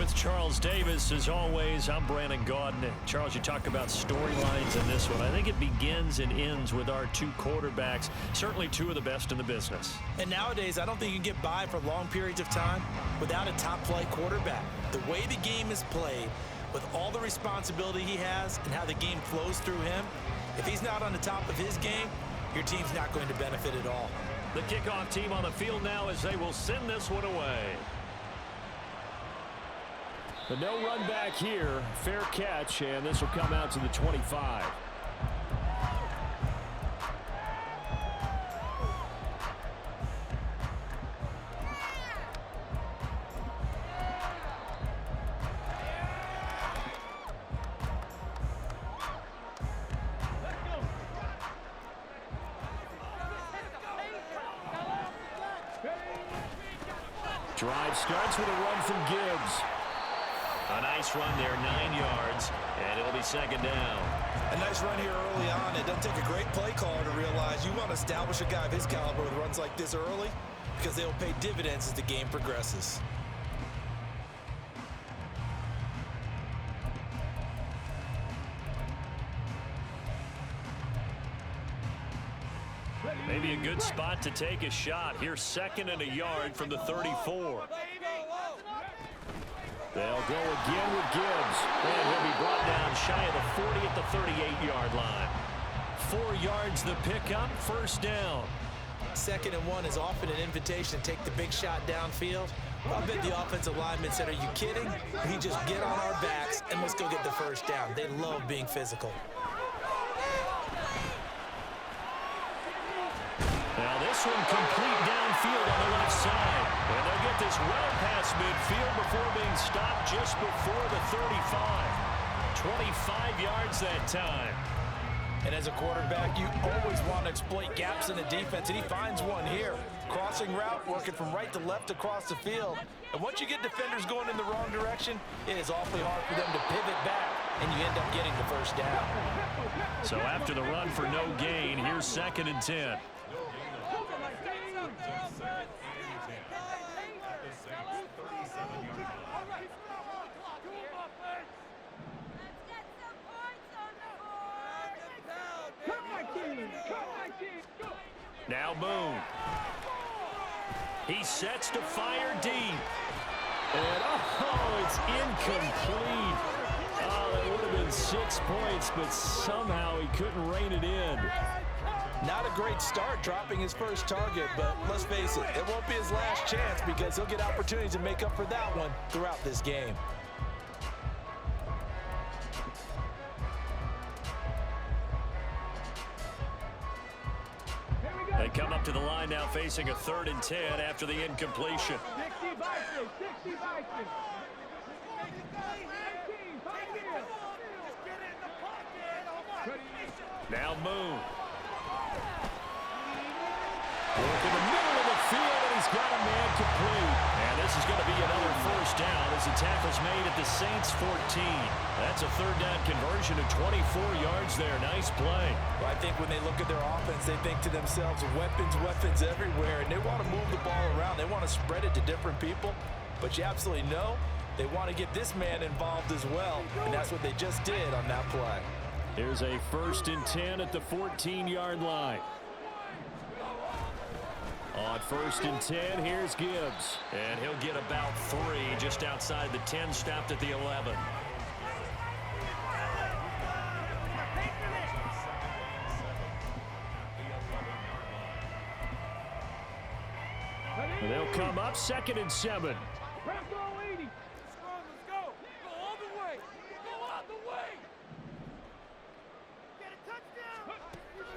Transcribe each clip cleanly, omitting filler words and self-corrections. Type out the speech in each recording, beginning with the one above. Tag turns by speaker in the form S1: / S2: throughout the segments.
S1: with Charles Davis. As always, I'm Brandon Gaudin. Charles, you talk about storylines in this one. I think it begins and ends with our two quarterbacks, certainly two of the best in the business.
S2: And nowadays, I don't think you can get by for long periods of time without a top-flight quarterback. The way the game is played, with all the responsibility he has and how the game flows through him, if he's not on the top of his game, your team's not going to benefit at all.
S1: The kickoff team on the field now as they will send this one away. But no run back here. Fair catch, and this will come out to the 25. Drive starts with a run from Gibbs. A nice run there, 9 yards, and it'll be second down.
S2: A nice run here early on. It doesn't take a great play caller to realize you want to establish a guy of his caliber with runs like this early because they'll pay dividends as the game progresses.
S1: Maybe a good spot to take a shot. Here's second and a yard from the 34. They'll go again with Gibbs. And he'll be brought down shy of the 40 at the 38-yard line. 4 yards the pickup, first down.
S2: 2nd and 1 is often an invitation to take the big shot downfield. I bet the offensive lineman said, "Are you kidding? We just get on our backs and let's go get the first down." They love being physical.
S1: Now this one complete downfield on the left side. And they'll get this well past midfield before being stopped just before the 35. 25 yards that time.
S2: And as a quarterback, you always want to exploit gaps in the defense, and he finds one here. Crossing route, working from right to left across the field. And once you get defenders going in the wrong direction, it is awfully hard for them to pivot back, and you end up getting the first down.
S1: So after the run for no gain, here's 2nd and 10. Now Moon. He sets to fire deep. And oh, it's incomplete. Oh, that would have been 6 points, but somehow he couldn't rein it in.
S2: Not a great start dropping his first target, but let's face it, it won't be his last chance because he'll get opportunities to make up for that one throughout this game.
S1: They come up to the line now facing a 3rd and 10 after the incompletion. Now Moon. Work in the middle of the field, and he's got a man complete. And this is going to be another first down as the tackle's made at the Saints 14. That's a 3rd down conversion of 24 yards there. Nice play.
S2: Well, I think when they look at their offense, they think to themselves, weapons, weapons everywhere, and they want to move the ball around. They want to spread it to different people, but you absolutely know they want to get this man involved as well, and that's what they just did on that play.
S1: Here's a 1st and 10 at the 14-yard line. On 1st and 10, here's Gibbs. And he'll get about 3 just outside the 10, stopped at the 11. And they'll come up 2nd and 7.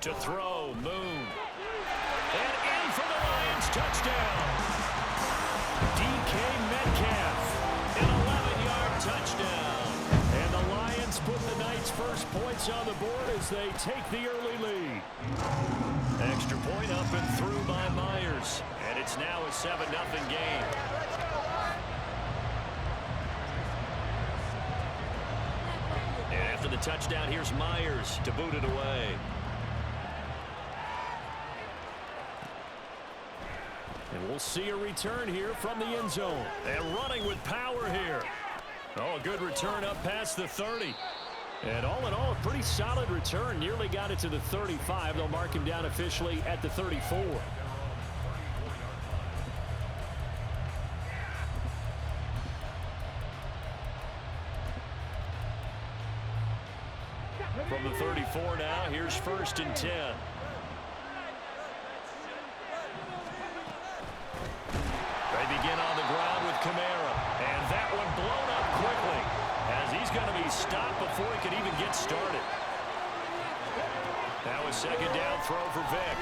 S1: To throw, Moon. And in for the Lions, touchdown. DK Metcalf, an 11-yard touchdown. And the Lions put the Knights' first points on the board as they take the early lead. Extra point up and through by Myers. And it's now a 7-0 game. And after the touchdown, here's Myers to boot it away. And we'll see a return here from the end zone. And running with power here. Oh, a good return up past the 30. And all in all, a pretty solid return. Nearly got it to the 35. They'll mark him down officially at the 34. From the 34 now, here's 1st and 10. They begin on the ground with Kamara. And that one blown up quickly, as he's going to be stopped before he could even get started. Now a 2nd down throw for Vic.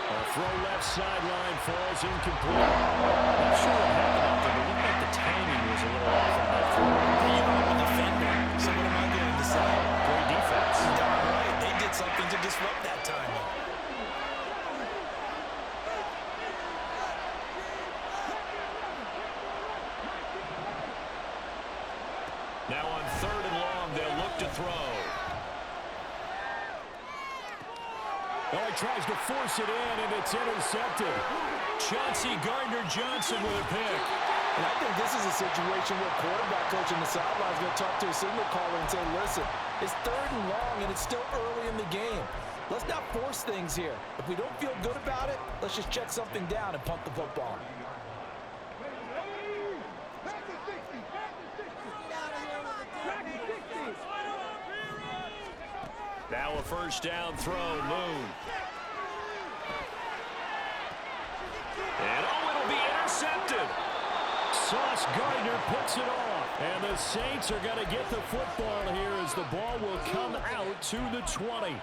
S1: A throw left sideline falls incomplete. Not sure what happened out there, but it looked like the timing was a little off on that throw.
S2: You know, I'm a defender, so what am I going to say?
S1: Great defense.
S2: Darn right. They did something to disrupt that timing.
S1: Now on 3rd and long, they'll look to throw. Oh, he tries to force it in, and it's intercepted. Chauncey Gardner-Johnson with a pick.
S2: And I think this is a situation where quarterback coach in the sideline is going to talk to a signal caller and say, listen, it's 3rd and long, and it's still early in the game. Let's not force things here. If we don't feel good about it, let's just check something down and punt the football.
S1: Now a 1st down throw, Moon. And oh, it'll be intercepted. Sauce Gardner puts it off. And the Saints are going to get the football here as the ball will come out to the 20.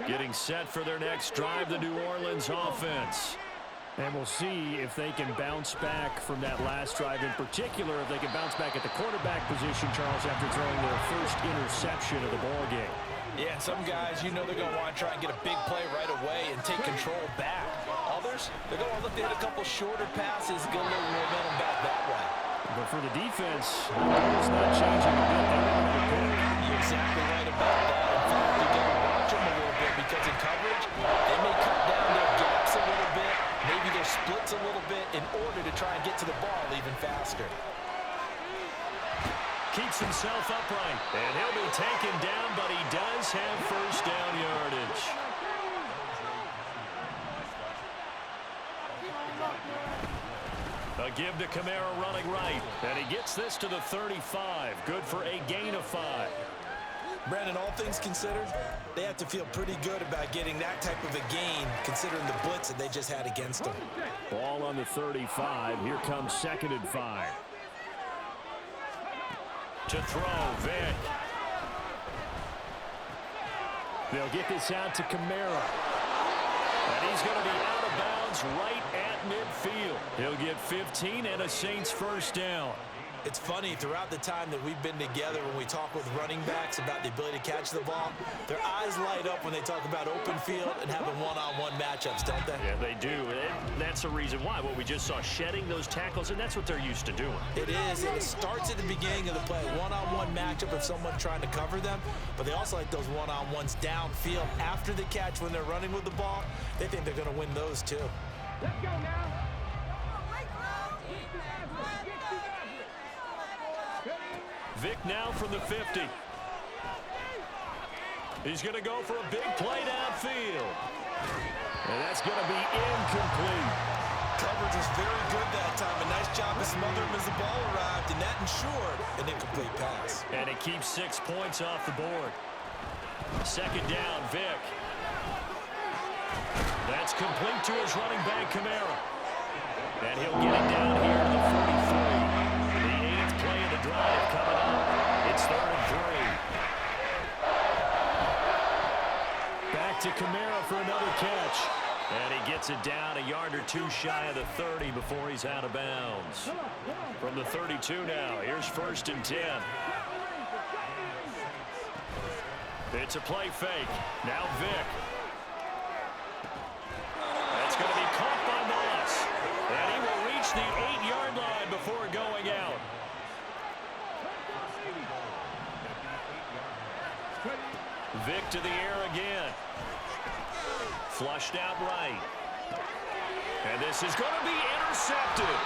S1: Getting set for their next drive, the New Orleans offense. And we'll see if they can bounce back from that last drive, in particular, if they can bounce back at the quarterback position, Charles, after throwing their first interception of the ballgame.
S2: Yeah, and some guys, you know they're going to want to try and get a big play right away and take control back. Others, they're going to look to hit a couple shorter passes, get a little momentum back that way.
S1: But for the defense, it's not changing a bit.
S2: You're exactly right about that. In fact, you got to watch them a little bit because in coverage, they may cut down their gaps a little bit, maybe their splits a little bit in order to try and get to the ball even faster.
S1: Keeps himself upright, and he'll be taken down, but he does have 1st down yardage. A give to Kamara running right, and he gets this to the 35. Good for a gain of 5.
S2: Brandon, all things considered, they have to feel pretty good about getting that type of a gain, considering the blitz that they just had against them.
S1: Ball on the 35. Here comes 2nd and 5. To throw, Vic. They'll get this out to Kamara. And he's going to be out of bounds right at midfield. He'll get 15 and a Saints 1st down.
S2: It's funny, throughout the time that we've been together, when we talk with running backs about the ability to catch the ball, their eyes light up when they talk about open field and having one-on-one matchups, don't they?
S1: Yeah, they do. And that's the reason why. What we just saw, shedding those tackles, and that's what they're used to doing.
S2: It is, and it starts at the beginning of the play. One-on-one matchup if someone's trying to cover them, but they also like those one-on-ones downfield after the catch when they're running with the ball. They think they're going to win those, too.
S3: Let's go now.
S1: Vic now from the 50. He's going to go for a big play downfield. And that's going to be incomplete.
S2: Coverage was very good that time. A nice job to smother him as the ball arrived, and that ensured an incomplete pass.
S1: And it keeps 6 points off the board. 2nd down, Vic. That's complete to his running back, Kamara. And he'll get it down here to the 43. The 8th play of the drive coming up. It's 3rd and 3. Back to Kamara for another catch. And he gets it down a yard or two shy of the 30 before he's out of bounds. From the 32 now, here's 1st and 10. It's a play fake. Now Vic. That's going to be caught by Moss. And he will reach the 8-yard line before going out. Vic to the air again. flushed out right. And this is going to be intercepted.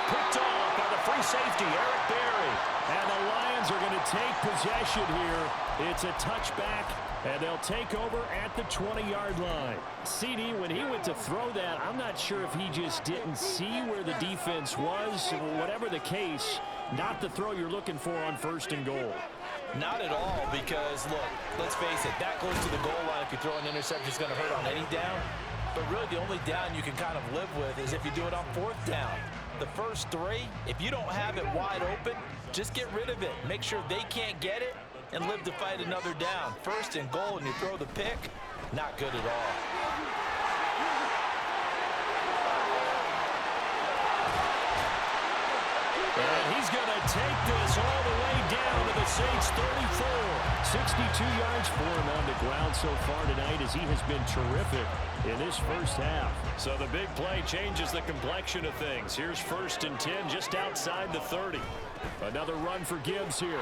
S1: Picked off by the free safety, Eric Berry. And the Lions are going to take possession here. It's a touchback, and they'll take over at the 20-yard line. CD, when he went to throw that, I'm not sure if he just didn't see where the defense was. Whatever the case, not the throw you're looking for on 1st and goal.
S2: Not at all, because, look, let's face it, that goes to the goal line. If you throw an interception, it's going to hurt on any down. But really, the only down you can kind of live with is if you do it on 4th down. The first 3, if you don't have it wide open, just get rid of it. Make sure they can't get it and live to fight another down. 1st and goal, and you throw the pick, not good at all.
S1: And he's going to take this all the way down to the Saints' 34. 62 yards for him on the ground so far tonight, as he has been terrific in this first half. So the big play changes the complexion of things. Here's 1st and 10 just outside the 30. Another run for Gibbs here.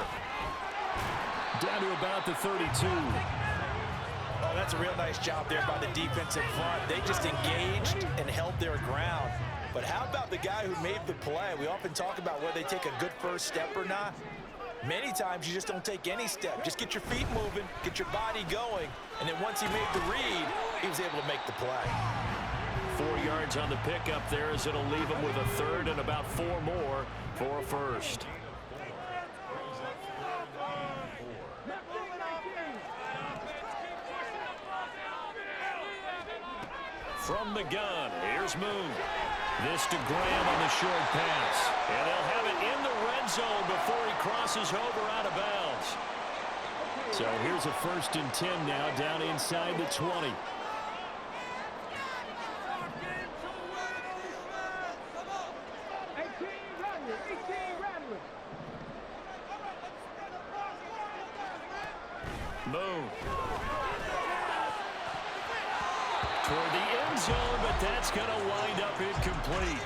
S1: Down to about the 32.
S2: Oh, that's a real nice job there by the defensive front. They just engaged and held their ground. But how about the guy who made the play? We often talk about whether they take a good first step or not. Many times you just don't take any step. Just get your feet moving, get your body going, and then once he made the read, he was able to make the play.
S1: 4 yards on the pickup there, as it'll leave him with a 3rd and about 4 more for a 1st. From the gun, here's Moon. This to Graham on the short pass. And they'll have it in the red zone before he crosses over out of bounds. So here's a 1st and 10 now, down inside the 20. Moon. Toward the end zone, but that's going to wind up incomplete.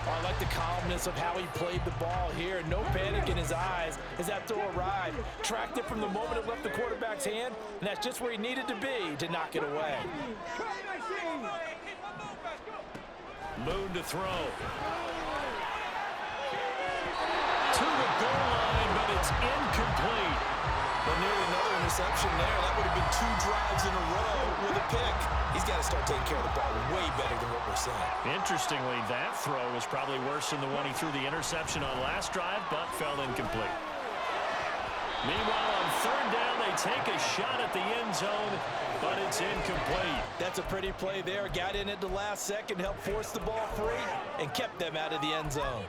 S2: Oh, I like the calmness of how he played the ball here. No panic in his eyes as that throw arrived. Tracked it from the moment it left the quarterback's hand, and that's just where he needed to be to knock it away.
S1: Moon to throw. To the goal line, but it's incomplete.
S2: Well, nearly another interception there. That would have been 2 drives in a row with a pick. He's got to start taking care of the ball way better than what we're seeing.
S1: Interestingly, that throw was probably worse than the one he threw the interception on last drive, but fell incomplete. Meanwhile, on 3rd down, they take a shot at the end zone, but it's incomplete.
S2: That's a pretty play there. Got in at the last second, helped force the ball free, and kept them out of the end zone.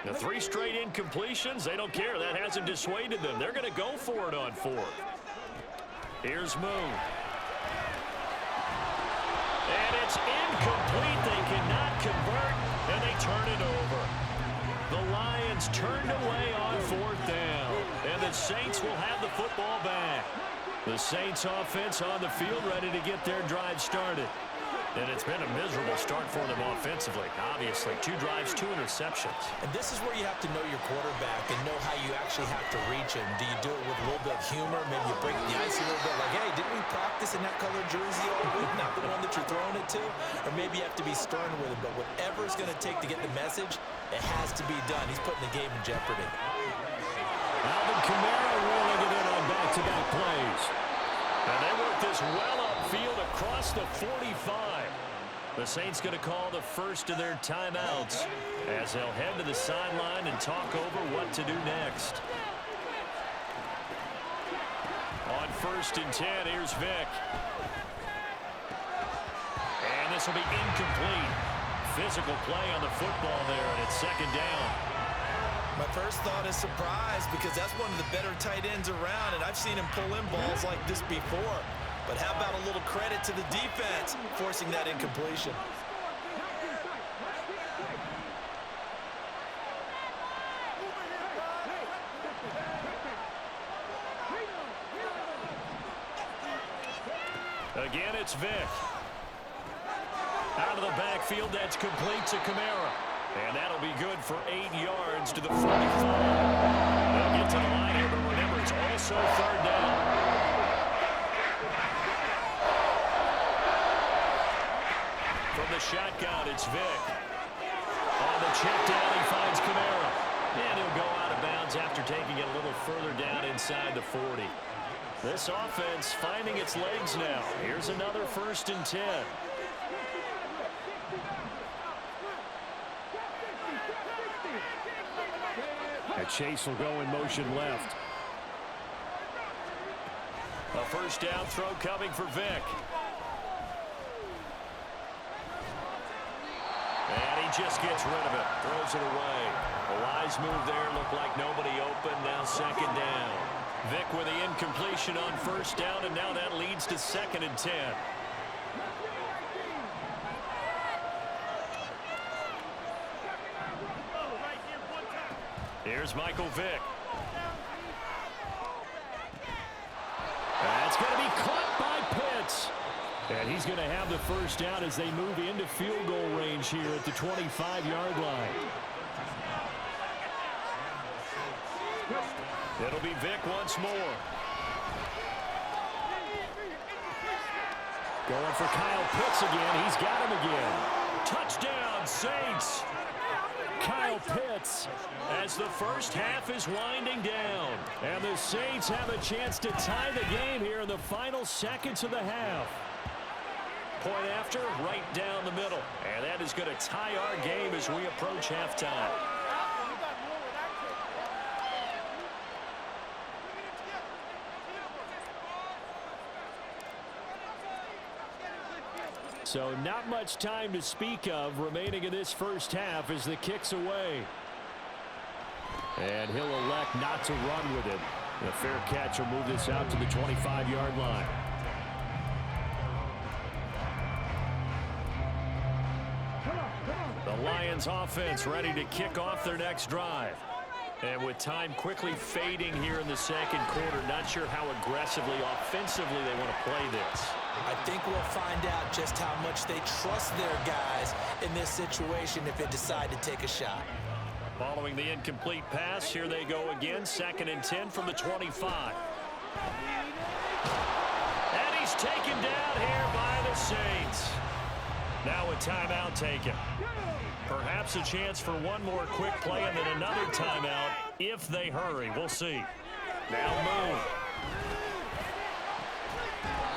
S1: The 3 straight incompletions, they don't care. That hasn't dissuaded them. They're going to go for it on 4th. Here's Moon. And it's incomplete. They cannot convert, and they turn it over. The Lions turned away on 4th down, and the Saints will have the football back. The Saints offense on the field ready to get their drive started. And it's been a miserable start for them offensively. Obviously, 2 drives, 2 interceptions.
S2: And this is where you have to know your quarterback and know how you actually have to reach him. Do you do it with a little bit of humor? Maybe you break the ice a little bit like, hey, didn't we practice in that colored jersey all week? Not the one that you're throwing it to? Or maybe you have to be stern with him. But whatever it's going to take to get the message, it has to be done. He's putting the game in jeopardy.
S1: Alvin Kamara rolling it in on back-to-back plays. And they work this well upfield across the 45. The Saints going to call the first of their timeouts as they'll head to the sideline and talk over what to do next. On 1st and 10, here's Vick. And this will be incomplete. Physical play on the football there, and it's 2nd down.
S2: My first thought is surprise, because that's one of the better tight ends around, and I've seen him pull in balls like this before. But how about a little credit to the defense forcing that incompletion?
S1: Again, it's Vick. Out of the backfield, that's complete to Kamara. And that'll be good for 8 yards to the 45. They'll get to the line here, but remember, it's also 3rd down. shotgun. It's Vick. On the check down, he finds Kamara. And he'll go out of bounds after taking it a little further down inside the 40. This offense finding its legs now. Here's another 1st and 10. And Chase will go in motion left. A 1st down throw coming for Vick. And he just gets rid of it. Throws it away. A wise move there. Looked like nobody open. Now 2nd down. Vick with the incompletion on 1st down, and now that leads to 2nd and 10. Here's Michael Vick. That's going to be caught by Pitts. And he's going to have the 1st down as they move into field goal range here at the 25-yard line. It'll be Vick once more. Going for Kyle Pitts again. He's got him again. Touchdown, Saints. Kyle Pitts as the 1st half is winding down. And the Saints have a chance to tie the game here in the final seconds of the half. Point after, right down the middle. And that is going to tie our game as we approach halftime. So not much time to speak of remaining in this 1st half as the kick's away. And he'll elect not to run with it. The fair catch will move this out to the 25-yard line. The Lions offense ready to kick off their next drive. And with time quickly fading here in the 2nd quarter, not sure how aggressively, offensively they want to play this.
S2: I think we'll find out just how much they trust their guys in this situation if they decide to take a shot.
S1: Following the incomplete pass, here they go again, 2nd and 10 from the 25. And he's taken down here by the Saints. Now a timeout taken. Perhaps a chance for one more quick play and then another timeout if they hurry. We'll see. Now Moon.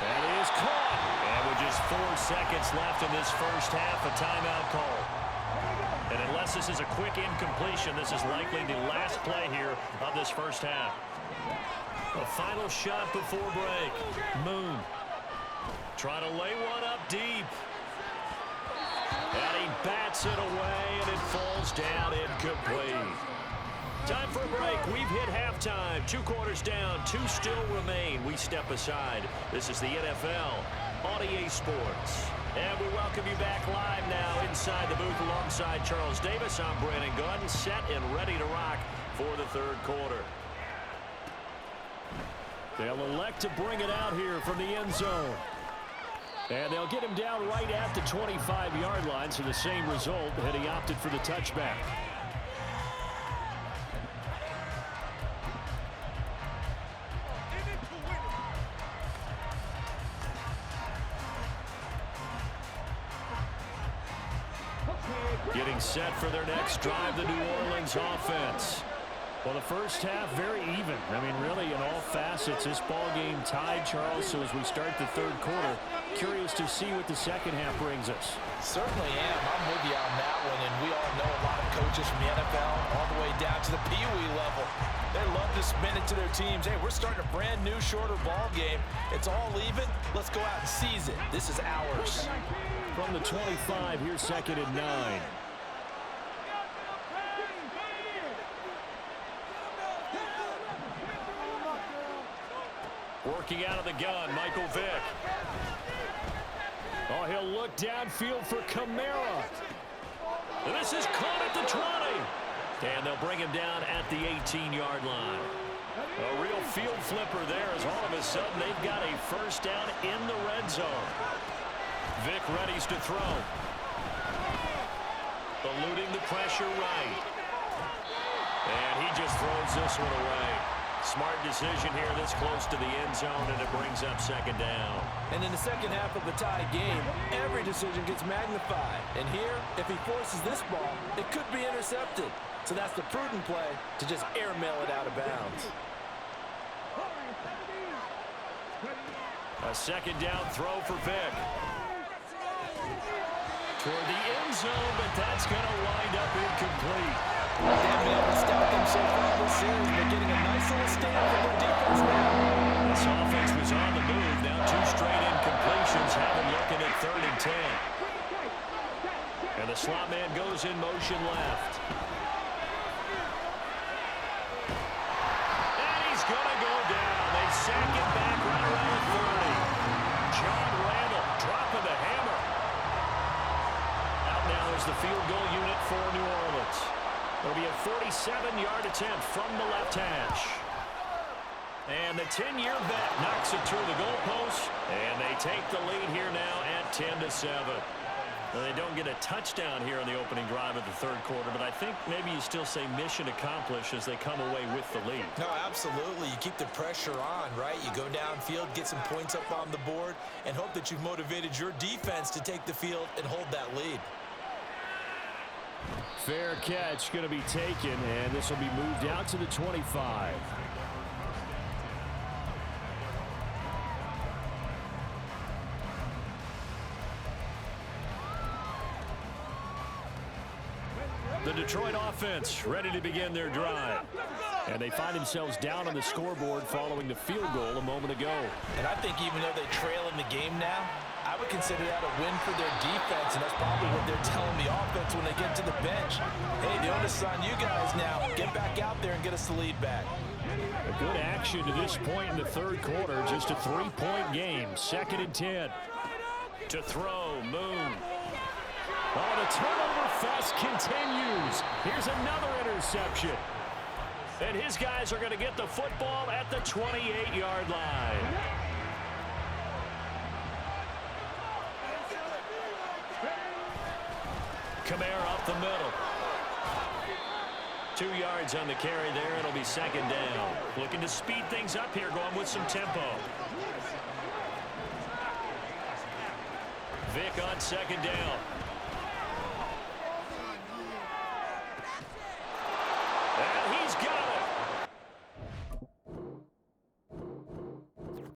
S1: That is caught. And with just 4 seconds left in this 1st half, a timeout call. And unless this is a quick incompletion, this is likely the last play here of this 1st half. A final shot before break. Moon trying to lay one up deep. And he bats it away, and it falls down incomplete. Time for a break. We've hit halftime. 2 quarters down, 2 still remain. We step aside. This is the NFL on EA Sports. And we welcome you back live now inside the booth alongside Charles Davis. I'm Brandon Gunn, set and ready to rock for the 3rd quarter. They'll elect to bring it out here from the end zone. And they'll get him down right at the 25-yard line, so the same result, and he opted for the touchback. Getting set for their next drive, the New Orleans offense. Well, the 1st half, very even. I mean, really, in all facets, this ball game tied, Charles. So as we start the 3rd quarter, curious to see what the 2nd half brings us.
S2: Certainly am. I'm with you on that one. And we all know a lot of coaches from the NFL all the way down to the Pee Wee level. They love to spin it to their teams. Hey, we're starting a brand new, shorter ball game. It's all even. Let's go out and seize it. This is ours.
S1: From the 25, here's 2nd and 9. Working out of the gun, Michael Vick. Oh, he'll look downfield for Kamara. This is caught at the 20. And they'll bring him down at the 18-yard line. A real field flipper there as all of a sudden they've got a 1st down in the red zone. Vick readies to throw. Eluding the pressure right. And he just throws this one away. Smart decision here this close to the end zone, and it brings up second down.
S2: And in the second half of a tie game, every decision gets magnified. And here, if he forces this ball, it could be intercepted. So that's the prudent play to just airmail it out of bounds.
S1: A second down throw for Vick. Toward the end zone, but that's going to wind up incomplete.
S2: They've been able to stop them so far this series. They're getting a nice little stand from their defense now.
S1: This offense was on the move. Now 2 straight incompletions have them looking at 3rd and 10. And the slot man goes in motion left. And he's going to go down. They sack it back right around the 30. John Randall dropping the hammer. Out now is the field goal unit for New Orleans. It'll be a 47-yard attempt from the left hash. And the 10-year vet knocks it through the goalpost, and they take the lead here now at 10-7. Well, they don't get a touchdown here on the opening drive of the third quarter, but I think maybe you still say mission accomplished as they come away with the lead.
S2: No, absolutely. You keep the pressure on, right? You go downfield, get some points up on the board, and hope that you've motivated your defense to take the field and hold that lead.
S1: Fair catch going to be taken, and this will be moved out to the 25. The Detroit offense ready to begin their drive. And they find themselves down on the scoreboard following the field goal a moment ago.
S2: And I think even though they trail in the game now, I would consider that a win for their defense, and that's probably what they're telling the offense when they get to the bench. Hey, the onus is on you guys now. Get back out there and get us the lead back.
S1: A good action to this point in the third quarter. Just a 3-point game. 2nd and 10. To throw, Moon. Oh, the turnover fest continues. Here's another interception. And his guys are going to get the football at the 28-yard line. Kamara up the middle. 2 yards on the carry there. It'll be second down. Looking to speed things up here, going with some tempo. Vick on second down.